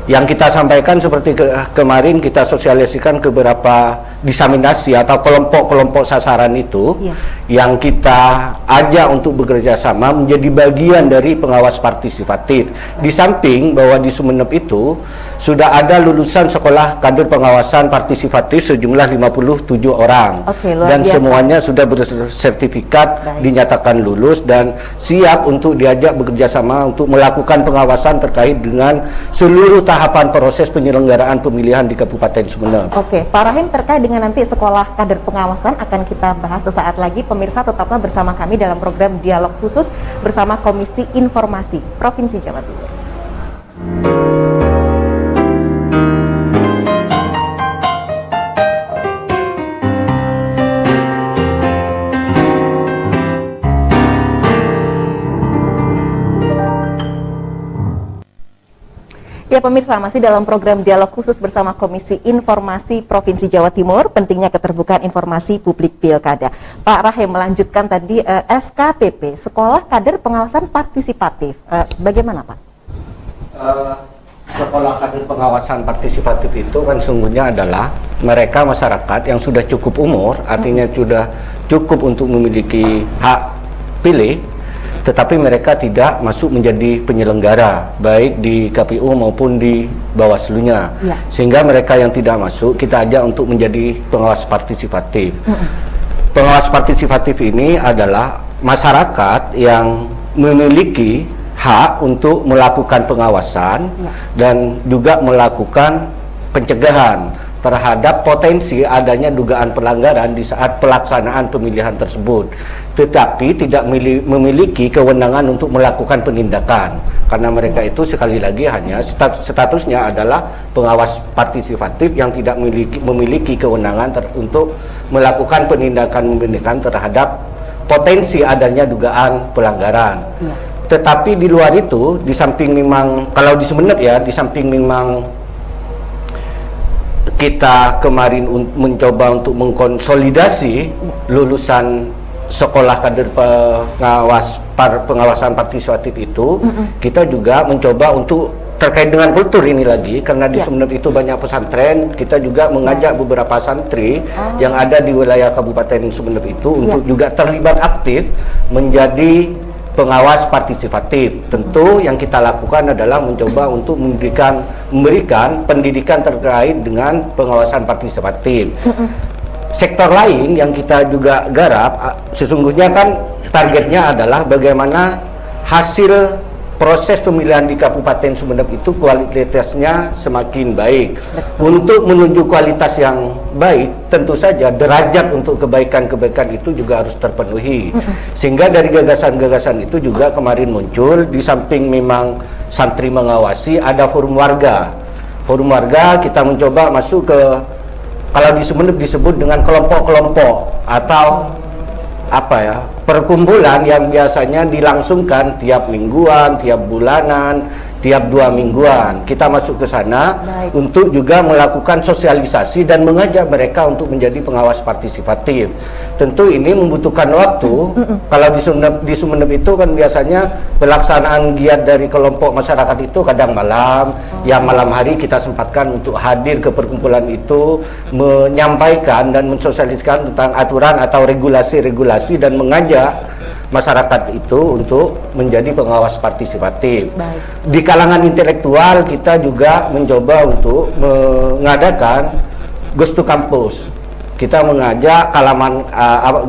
Yang kita sampaikan seperti kemarin kita sosialisasikan ke beberapa diseminasi atau kelompok-kelompok sasaran itu yang kita ajak untuk bekerja sama menjadi bagian dari pengawas partisipatif. Di samping bahwa di Sumeneb itu sudah ada lulusan sekolah kader pengawasan partisipatif sejumlah 57 orang. Dan semuanya sudah bersertifikat, dinyatakan lulus dan siap untuk diajak bekerja sama untuk melakukan pengawasan terkait dengan seluruh tahapan proses penyelenggaraan pemilihan di Kabupaten Sumeneb. Oke, Pak Rahim, terkait dengan nanti sekolah kader pengawasan akan kita bahas sesaat lagi. Pemirsa tetaplah bersama kami dalam program Dialog Khusus bersama Komisi Informasi Provinsi Jawa Timur. Ya pemirsa, masih dalam program Dialog Khusus bersama Komisi Informasi Provinsi Jawa Timur, pentingnya keterbukaan informasi publik pilkada. Pak Rahim melanjutkan tadi SKPP, Sekolah Kader Pengawasan Partisipatif. Bagaimana Pak? Sekolah Kader Pengawasan Partisipatif itu kan sungguhnya adalah mereka masyarakat yang sudah cukup umur, artinya sudah cukup untuk memiliki hak pilih, tetapi mereka tidak masuk menjadi penyelenggara baik di KPU maupun di Bawaslu-nya. Sehingga mereka yang tidak masuk kita ajak untuk menjadi pengawas partisipatif. Pengawas partisipatif ini adalah masyarakat yang memiliki hak untuk melakukan pengawasan dan juga melakukan pencegahan terhadap potensi adanya dugaan pelanggaran di saat pelaksanaan pemilihan tersebut, tetapi tidak memiliki kewenangan untuk melakukan penindakan, karena mereka itu sekali lagi hanya statusnya adalah pengawas partisipatif yang tidak memiliki kewenangan untuk melakukan penindakan terhadap potensi adanya dugaan pelanggaran. Tetapi di luar itu, di samping memang kalau di Sumeneb ya, di samping memang kita kemarin mencoba untuk mengkonsolidasi lulusan sekolah kader pengawasan partisipatif itu, kita juga mencoba untuk terkait dengan kultur ini lagi, karena di Sumeneb itu banyak pesantren, kita juga mengajak beberapa santri yang ada di wilayah Kabupaten Sumeneb itu untuk juga terlibat aktif menjadi pengawas partisipatif. Tentu yang kita lakukan adalah mencoba untuk memberikan pendidikan terkait dengan pengawasan partisipatif. Sektor lain yang kita juga garap, sesungguhnya kan targetnya adalah bagaimana hasil proses pemilihan di Kabupaten Sumeneb itu kualitasnya semakin baik. Untuk menuju kualitas yang baik, tentu saja derajat untuk kebaikan-kebaikan itu juga harus terpenuhi. Sehingga dari gagasan-gagasan itu juga kemarin muncul, di samping memang santri mengawasi, ada forum warga. Forum warga kita mencoba masuk ke, kalau di Sumeneb disebut dengan kelompok-kelompok atau apa ya, perkumpulan yang biasanya dilangsungkan tiap mingguan, tiap bulanan, tiap 2 mingguan. Kita masuk ke sana untuk juga melakukan sosialisasi dan mengajak mereka untuk menjadi pengawas partisipatif. Tentu ini membutuhkan waktu. Kalau di Sumeneb itu kan biasanya pelaksanaan giat dari kelompok masyarakat itu kadang malam, yang malam hari kita sempatkan untuk hadir ke perkumpulan itu, menyampaikan dan mensosialisasikan tentang aturan atau regulasi-regulasi dan mengajak masyarakat itu untuk menjadi pengawas partisipatif. Di kalangan intelektual kita juga mencoba untuk mengadakan Ghost to Campus. Kita mengajak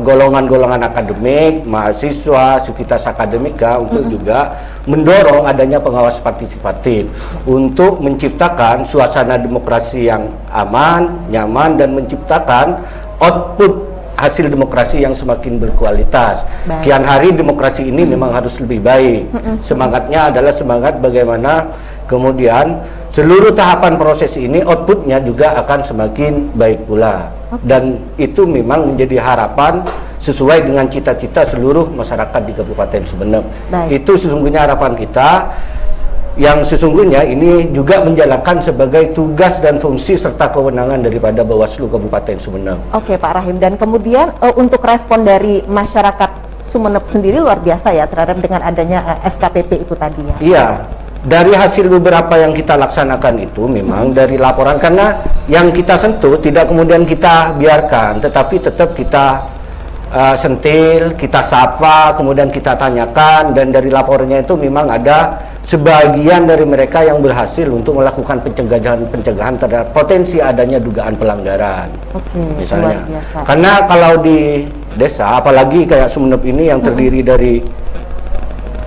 golongan-golongan akademik, mahasiswa, sivitas akademika untuk juga mendorong adanya pengawas partisipatif untuk menciptakan suasana demokrasi yang aman, nyaman, dan menciptakan output hasil demokrasi yang semakin berkualitas. Kian hari demokrasi ini memang harus lebih baik. Semangatnya adalah semangat bagaimana kemudian seluruh tahapan proses ini outputnya juga akan semakin baik pula. Dan itu memang menjadi harapan sesuai dengan cita-cita seluruh masyarakat di Kabupaten Sumeneb. Itu sesungguhnya harapan kita, yang sesungguhnya ini juga menjalankan sebagai tugas dan fungsi serta kewenangan daripada Bawaslu Kabupaten Sumeneb. Oke Pak Rahim, dan kemudian untuk respon dari masyarakat Sumeneb sendiri luar biasa ya terhadap dengan adanya SKPP itu tadi ya? Iya, dari hasil beberapa yang kita laksanakan itu memang dari laporan, karena yang kita sentuh tidak kemudian kita biarkan, tetapi tetap kita sentil, kita sapa, kemudian kita tanyakan, dan dari laporannya itu memang ada sebagian dari mereka yang berhasil untuk melakukan pencegahan terhadap potensi adanya dugaan pelanggaran. Misalnya, karena kalau di desa, apalagi kayak Sumeneb ini yang terdiri dari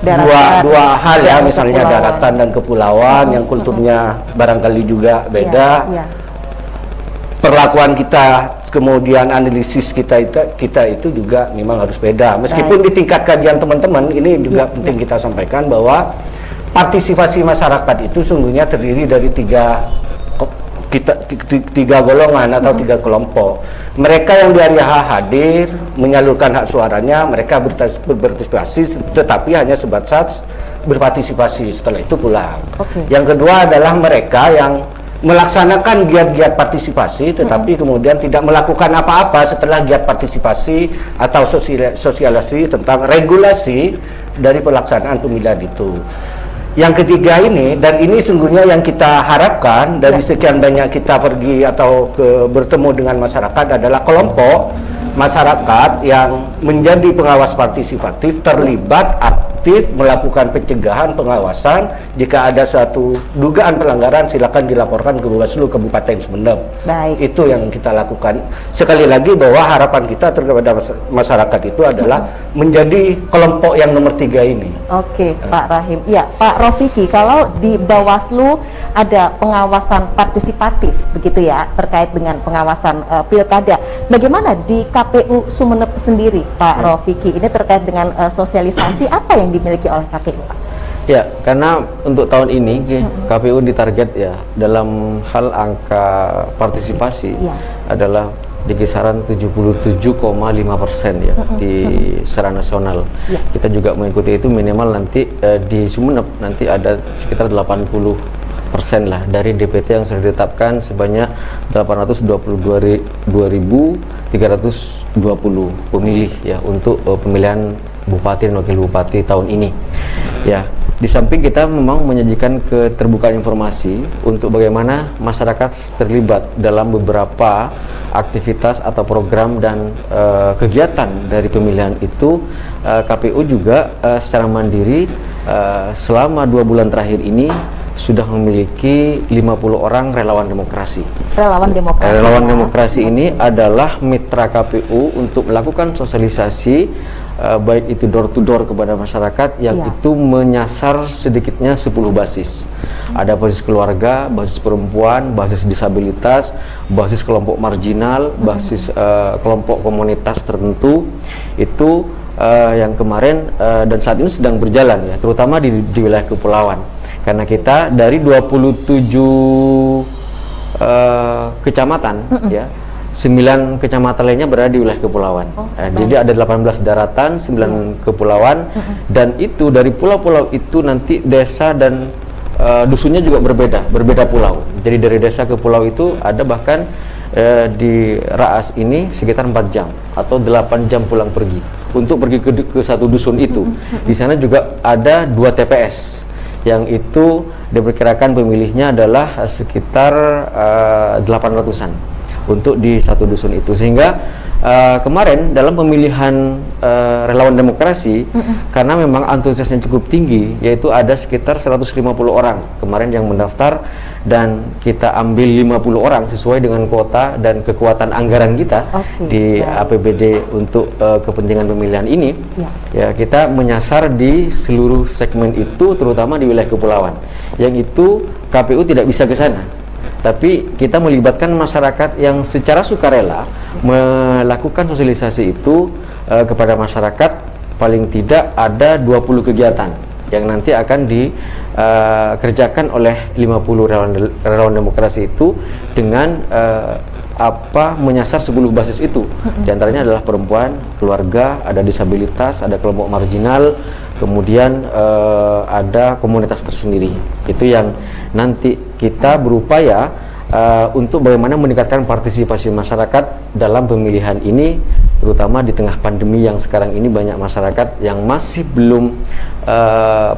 dua hal ya, misalnya daratan dan kepulauan yang kulturnya barangkali juga beda. Perlakuan kita, kemudian analisis kita itu juga memang harus beda. Meskipun di tingkat kajian teman-teman ini juga penting kita sampaikan bahwa partisipasi masyarakat itu sungguhnya terdiri dari tiga golongan atau tiga kelompok. Mereka yang di area H hadir, menyalurkan hak suaranya, mereka berpartisipasi, tetapi hanya sebatas berpartisipasi, setelah itu pulang. Yang kedua adalah mereka yang melaksanakan giat-giat partisipasi, tetapi kemudian tidak melakukan apa-apa setelah giat partisipasi atau sosialisasi tentang regulasi dari pelaksanaan pemilihan itu. Yang ketiga ini, dan ini sungguhnya yang kita harapkan dari sekian banyak kita pergi atau bertemu dengan masyarakat, adalah kelompok masyarakat yang menjadi pengawas partisipatif, terlibat aktif melakukan pencegahan, pengawasan. Jika ada suatu dugaan pelanggaran, silakan dilaporkan ke Bawaslu Kabupaten Sumeneb. Itu yang kita lakukan. Sekali lagi bahwa harapan kita terhadap masyarakat itu adalah menjadi kelompok yang nomor 3 ini. Pak Rahim. Ya, Pak Rofiki, kalau di Bawaslu ada pengawasan partisipatif begitu ya, terkait dengan pengawasan pilkada. Bagaimana di KPU Sumeneb sendiri, Pak Rofiki, ini terkait dengan sosialisasi apa yang dimiliki oleh KPU, Pak? Ya, karena untuk tahun ini KPU ditarget ya dalam hal angka partisipasi adalah di kisaran 77,5% ya di secara nasional. Kita juga mengikuti itu minimal nanti di Sumeneb nanti ada sekitar 80% lah dari DPT yang sudah ditetapkan sebanyak 822.320 pemilih ya untuk pemilihan bupati dan wakil bupati tahun ini. Ya, di samping kita memang menyajikan keterbukaan informasi untuk bagaimana masyarakat terlibat dalam beberapa aktivitas atau program dan kegiatan dari pemilihan itu, KPU juga secara mandiri selama 2 bulan terakhir ini sudah memiliki 50 orang relawan demokrasi. Relawan demokrasi ini adalah mitra KPU untuk melakukan sosialisasi baik itu door to door kepada masyarakat yang itu menyasar sedikitnya 10 basis. Ada basis keluarga, basis perempuan, basis disabilitas, basis kelompok marginal, basis kelompok komunitas tertentu. Itu yang kemarin dan saat ini sedang berjalan ya, terutama di wilayah kepulauan. Karena kita dari 27 kecamatan ya, 9 kecamatan lainnya berada di wilayah kepulauan. Jadi ada 18 daratan, 9 kepulauan, dan itu dari pulau-pulau itu nanti desa dan dusunnya juga berbeda pulau. Jadi dari desa ke pulau itu ada bahkan di Raas ini sekitar 4 jam atau 8 jam pulang pergi untuk pergi ke satu dusun itu. Di sana juga ada 2 TPS yang itu diperkirakan pemilihnya adalah sekitar 800-an untuk di satu dusun itu. Sehingga kemarin dalam pemilihan relawan demokrasi, karena memang antusiasnya cukup tinggi, yaitu ada sekitar 150 orang kemarin yang mendaftar, dan kita ambil 50 orang sesuai dengan kuota dan kekuatan anggaran kita di APBD untuk kepentingan pemilihan ini. Ya, kita menyasar di seluruh segmen itu, terutama di wilayah kepulauan, yang itu KPU tidak bisa ke sana. Tapi kita melibatkan masyarakat yang secara sukarela melakukan sosialisasi itu kepada masyarakat. Paling tidak ada 20 kegiatan yang nanti akan dikerjakan oleh 50 relawan demokrasi itu dengan menyasar 10 basis itu. Di antaranya adalah perempuan, keluarga, ada disabilitas, ada kelompok marginal, kemudian ada komunitas tersendiri. Itu yang nanti kita berupaya untuk bagaimana meningkatkan partisipasi masyarakat dalam pemilihan ini terutama di tengah pandemi yang sekarang ini banyak masyarakat yang masih belum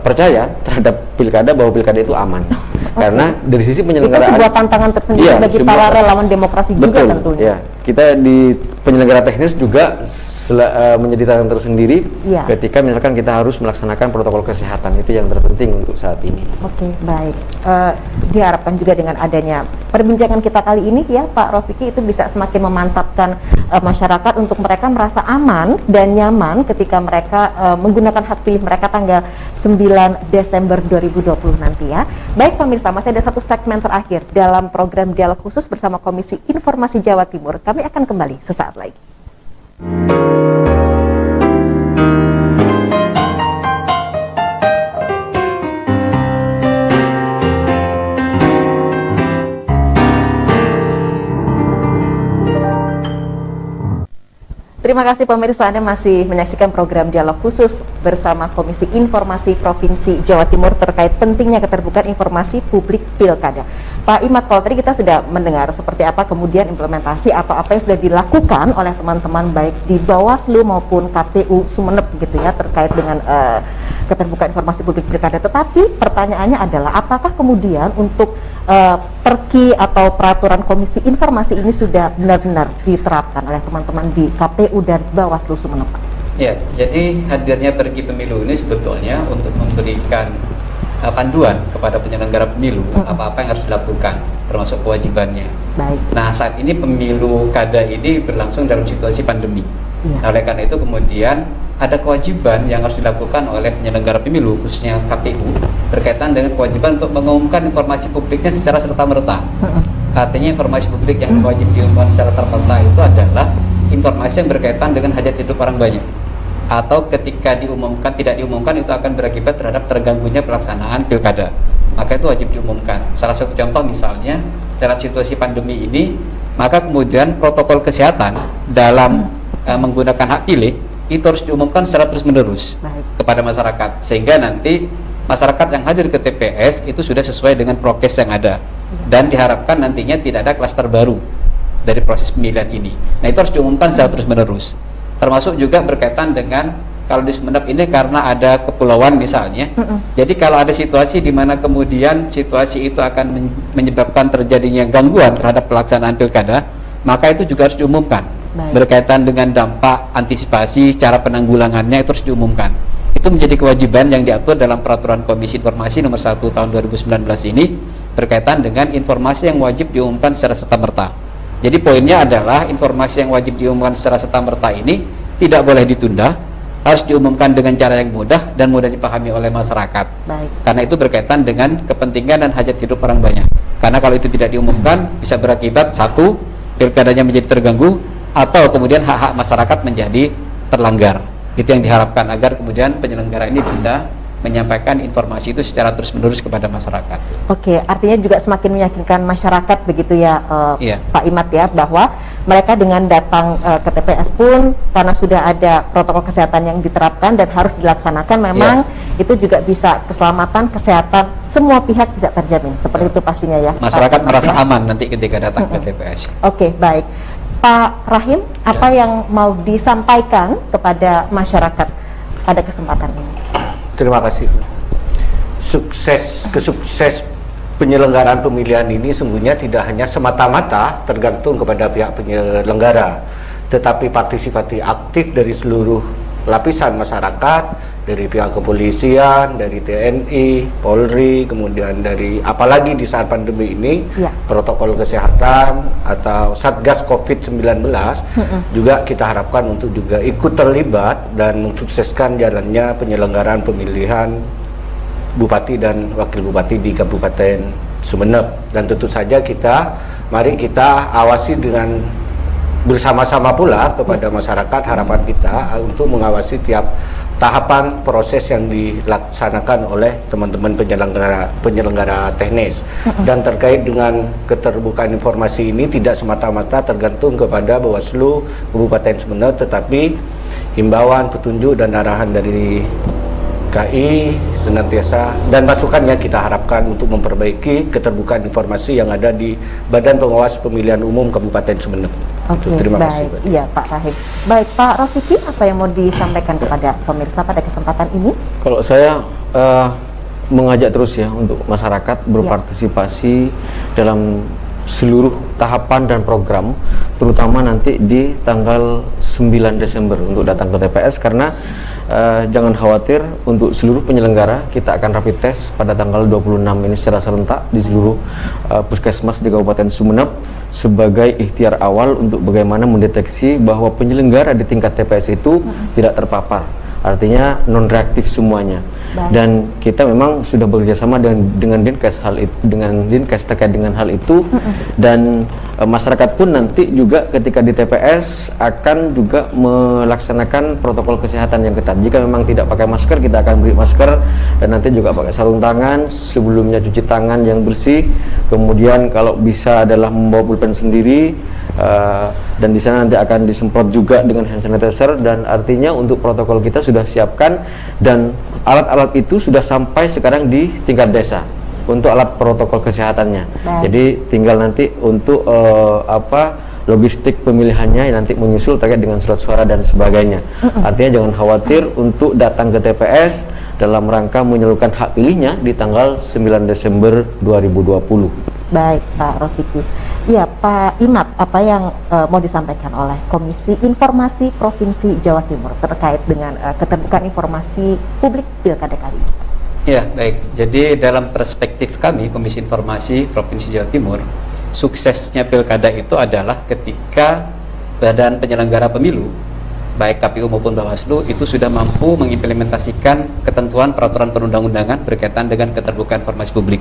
percaya terhadap pilkada, bahwa pilkada itu aman. Karena dari sisi penyelenggaraan, itu sebuah tantangan tersendiri bagi para relawan demokrasi juga tentunya. Ya, kita di penyelenggara teknis juga menjadi tantangan tersendiri ketika misalkan kita harus melaksanakan protokol kesehatan, itu yang terpenting untuk saat ini. Oke, baik. Diharapkan juga dengan adanya perbincangan kita kali ini ya Pak Rofiki, itu bisa semakin memantapkan masyarakat untuk mereka merasa aman dan nyaman ketika mereka menggunakan hak pilih mereka tanggal 9 Desember 2020 nanti ya. Baik pemirsa, masih ada satu segmen terakhir dalam program dialog khusus bersama Komisi Informasi Jawa Timur. Kami akan kembali sesaat lagi. Terima kasih pemirsa, Anda masih menyaksikan program dialog khusus bersama Komisi Informasi Provinsi Jawa Timur terkait pentingnya keterbukaan informasi publik pilkada. Pak Imad, kalau tadi kita sudah mendengar seperti apa kemudian implementasi atau apa yang sudah dilakukan oleh teman-teman baik di Bawaslu maupun KPU Sumeneb gitu ya terkait dengan keterbukaan informasi publik pilkada. Tetapi pertanyaannya adalah apakah kemudian untuk perki atau peraturan Komisi Informasi ini sudah benar-benar diterapkan oleh teman-teman di KPU dan Bawaslu Sumeneb? Ya, jadi hadirnya pergi pemilu ini sebetulnya untuk memberikan panduan kepada penyelenggara pemilu apa-apa yang harus dilakukan, termasuk kewajibannya. Baik. Nah, saat ini pemilu kada ini berlangsung dalam situasi pandemi. Nah, oleh karena itu kemudian ada kewajiban yang harus dilakukan oleh penyelenggara pemilu, khususnya KPU, berkaitan dengan kewajiban untuk mengumumkan informasi publiknya secara serta-merta. Artinya informasi publik yang wajib diumumkan secara serta-merta itu adalah informasi yang berkaitan dengan hajat hidup orang banyak. Atau ketika diumumkan, tidak diumumkan, itu akan berakibat terhadap terganggunya pelaksanaan pilkada. Maka itu wajib diumumkan. Salah satu contoh misalnya, dalam situasi pandemi ini, maka kemudian protokol kesehatan dalam menggunakan hak pilih itu harus diumumkan secara terus-menerus kepada masyarakat, sehingga nanti masyarakat yang hadir ke TPS itu sudah sesuai dengan prokes yang ada, dan diharapkan nantinya tidak ada klaster baru dari proses pemilihan ini. Nah, itu harus diumumkan secara terus-menerus, termasuk juga berkaitan dengan kalau di Sumeneb ini karena ada kepulauan misalnya, jadi kalau ada situasi di mana kemudian situasi itu akan menyebabkan terjadinya gangguan terhadap pelaksanaan pilkada, maka itu juga harus diumumkan. Berkaitan dengan dampak, antisipasi, cara penanggulangannya itu harus diumumkan. Itu menjadi kewajiban yang diatur dalam Peraturan Komisi Informasi Nomor 1 Tahun 2019 ini berkaitan dengan informasi yang wajib diumumkan secara serta-merta. Jadi poinnya adalah informasi yang wajib diumumkan secara serta-merta ini tidak boleh ditunda, harus diumumkan dengan cara yang mudah dan mudah dipahami oleh masyarakat. Karena itu berkaitan dengan kepentingan dan hajat hidup orang banyak. Karena kalau itu tidak diumumkan bisa berakibat satu, pilkadanya menjadi terganggu, atau kemudian hak-hak masyarakat menjadi terlanggar. Itu yang diharapkan agar kemudian penyelenggara ini bisa menyampaikan informasi itu secara terus-menerus kepada masyarakat. Oke, artinya juga semakin meyakinkan masyarakat begitu ya, Pak Imad ya, bahwa mereka dengan datang ke TPS pun karena sudah ada protokol kesehatan yang diterapkan dan harus dilaksanakan, memang itu juga bisa keselamatan, kesehatan semua pihak bisa terjamin. Seperti itu pastinya ya. Masyarakat merasa aman nanti ketika datang ke TPS. Oke, baik. Pak Rahim, apa yang mau disampaikan kepada masyarakat pada kesempatan ini? Terima kasih. Kesukses penyelenggaraan pemilihan ini sungguhnya tidak hanya semata-mata tergantung kepada pihak penyelenggara, tetapi partisipasi aktif dari seluruh lapisan masyarakat, dari pihak kepolisian, dari TNI, Polri, kemudian dari apalagi di saat pandemi ini protokol kesehatan atau Satgas COVID-19 juga kita harapkan untuk juga ikut terlibat dan mensukseskan jalannya penyelenggaraan pemilihan Bupati dan Wakil Bupati di Kabupaten Sumeneb. Dan tentu saja mari kita awasi dengan bersama-sama pula kepada masyarakat, harapan kita untuk mengawasi tiap tahapan proses yang dilaksanakan oleh teman-teman penyelenggara teknis. Dan terkait dengan keterbukaan informasi ini tidak semata-mata tergantung kepada Bawaslu Kabupaten Sumeneb, tetapi himbauan, petunjuk dan arahan dari KI senantiasa dan masukannya kita harapkan untuk memperbaiki keterbukaan informasi yang ada di Badan Pengawas Pemilihan Umum Kabupaten Sumeneb. Oke, Terima kasih, baik. Mbak. Iya, Pak Rahim. Baik, Pak Rafiki, apa yang mau disampaikan kepada pemirsa pada kesempatan ini? Kalau saya mengajak terus ya untuk masyarakat berpartisipasi dalam seluruh tahapan dan program, terutama nanti di tanggal 9 Desember untuk datang ke TPS, karena jangan khawatir, untuk seluruh penyelenggara kita akan rapid test pada tanggal 26 ini secara serentak di seluruh puskesmas di Kabupaten Sumeneb sebagai ikhtiar awal untuk bagaimana mendeteksi bahwa penyelenggara di tingkat TPS itu tidak terpapar, artinya non reaktif semuanya. Baik. Dan kita memang sudah bekerjasama dengan Dinkes terkait dengan hal itu, dan masyarakat pun nanti juga ketika di TPS akan juga melaksanakan protokol kesehatan yang ketat. Jika memang tidak pakai masker, kita akan beri masker, dan nanti juga pakai sarung tangan, sebelumnya cuci tangan yang bersih, kemudian kalau bisa adalah membawa pulpen sendiri, dan di sana nanti akan disemprot juga dengan hand sanitizer. Dan artinya untuk protokol kita sudah siapkan, dan alat-alat itu sudah sampai sekarang di tingkat desa untuk alat protokol kesehatannya. Baik. Jadi tinggal nanti untuk logistik pemilihannya nanti menyusul terkait dengan surat suara dan sebagainya. Artinya jangan khawatir untuk datang ke TPS dalam rangka menyalurkan hak pilihnya di tanggal 9 Desember 2020. Baik, Pak Rafiki. Ya, Pak Imad, apa yang mau disampaikan oleh Komisi Informasi Provinsi Jawa Timur terkait dengan keterbukaan informasi publik pilkada kali ini? Ya, baik. Jadi dalam perspektif kami, Komisi Informasi Provinsi Jawa Timur, suksesnya pilkada itu adalah ketika badan penyelenggara pemilu, baik KPU maupun Bawaslu, itu sudah mampu mengimplementasikan ketentuan peraturan perundang-undangan berkaitan dengan keterbukaan informasi publik,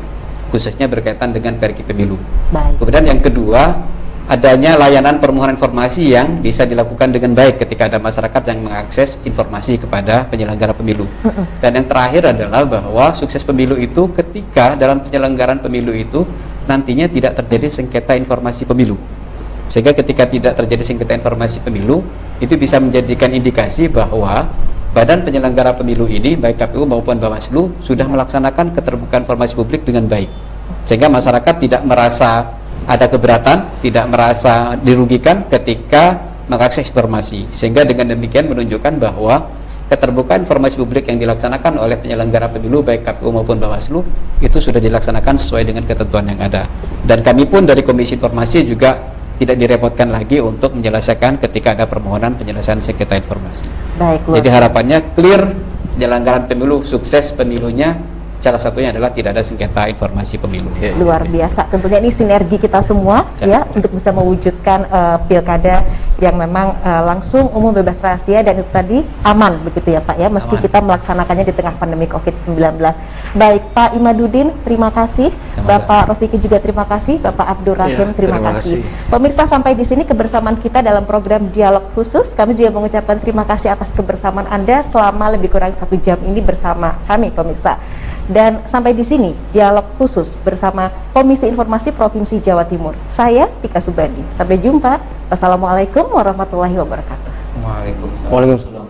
khususnya berkaitan dengan pergi pemilu. Baik. Kemudian yang kedua, adanya layanan permohonan informasi yang bisa dilakukan dengan baik ketika ada masyarakat yang mengakses informasi kepada penyelenggara pemilu. Dan yang terakhir adalah bahwa sukses pemilu itu ketika dalam penyelenggaraan pemilu itu nantinya tidak terjadi sengketa informasi pemilu. Sehingga ketika tidak terjadi sengketa informasi pemilu, itu bisa menjadikan indikasi bahwa badan penyelenggara pemilu ini, baik KPU maupun Bawaslu, sudah melaksanakan keterbukaan informasi publik dengan baik. Sehingga masyarakat tidak merasa ada keberatan, tidak merasa dirugikan ketika mengakses informasi. Sehingga dengan demikian menunjukkan bahwa keterbukaan informasi publik yang dilaksanakan oleh penyelenggara pemilu, baik KPU maupun Bawaslu, itu sudah dilaksanakan sesuai dengan ketentuan yang ada. Dan kami pun dari Komisi Informasi juga tidak direpotkan lagi untuk menyelesaikan ketika ada permohonan penyelesaian sengketa informasi. Baik, Jadi harapannya clear penyelenggaraan pemilu, sukses pemilunya, salah satunya adalah tidak ada sengketa informasi pemilu. luar biasa. Tentunya ini sinergi kita semua ya untuk bisa mewujudkan pilkada yang memang langsung, umum, bebas rahasia, dan itu tadi aman begitu ya Pak ya, meski Aman. kita melaksanakannya di tengah pandemi COVID-19. Baik, Pak Imaduddin, terima kasih. Bapak Rafiki juga terima kasih. Bapak Abdul Rahim, terima kasih. Pemirsa, sampai di sini kebersamaan kita dalam program Dialog Khusus. Kami juga mengucapkan terima kasih atas kebersamaan Anda selama lebih kurang 1 jam ini bersama kami pemirsa. Dan sampai di sini Dialog Khusus bersama Komisi Informasi Provinsi Jawa Timur. Saya Tika Subandi. Sampai jumpa. Wassalamualaikum warahmatullahi wabarakatuh. Waalaikumsalam. Waalaikumsalam.